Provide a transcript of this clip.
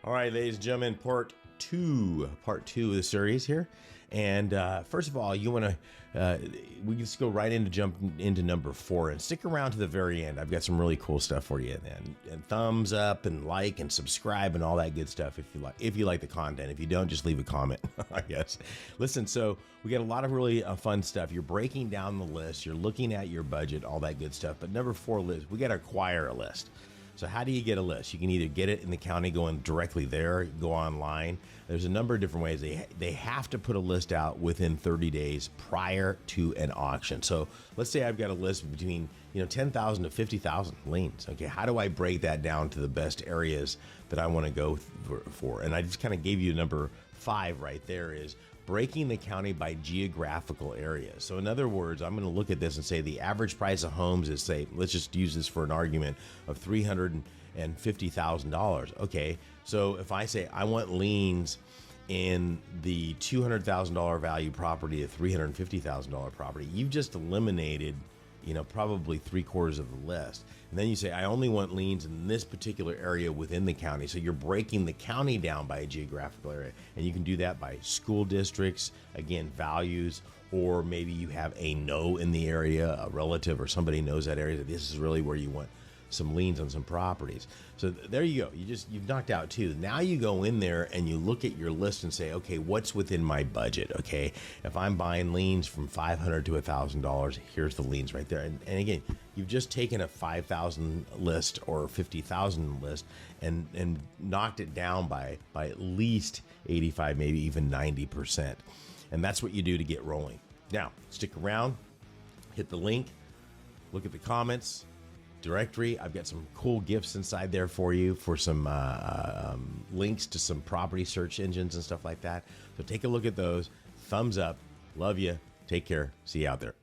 All right, ladies and gentlemen, part two of the series here. And first of all, you want to, we just go right into jump into number 4 and stick around to the very end. I've got some really cool stuff for you, and thumbs up and like and subscribe and all that good stuff if you like the content. If you don't, just leave a comment, I guess. Listen, so we got a lot of really fun stuff. You're breaking down the list, you're looking at your budget, all that good stuff. But number 4 list, we got to acquire a list. So how do you get a list? You can either get it in the county going directly there, go online. There's a number of different ways. They have to put a list out within 30 days prior to an auction. So let's say I've got a list between 10,000 to 50,000 liens. Okay, how do I break that down to the best areas that I want to go for? And I just kind of gave you number 5 right there is breaking the county by geographical area. So in other words, I'm going to look at this and say the average price of homes is, say, let's just use this for an argument, of $350,000. Okay, so if I say I want liens in the $200,000 value property, a $350,000 property, you've just eliminated probably 3/4 of the list. And then you say, I only want liens in this particular area within the county. So you're breaking the county down by a geographical area. And you can do that by school districts, again, values, or maybe you have a know in the area, a relative or somebody knows that area, that this is really where you want some liens on some properties. So there you go. You've knocked out 2. Now you go in there and you look at your list and say, okay, what's within my budget? Okay, if I'm buying liens from $500 to $1,000, here's the liens right there. And again, you've just taken a 5,000 list or 50,000 list and knocked it down by at least 85, maybe even 90%. And that's what you do to get rolling. Now, stick around, hit the link, look at the comments, directory. I've got some cool gifts inside there for you, for some links to some property search engines and stuff like that. So take a look at those. Thumbs up. Love you. Take care. See you out there.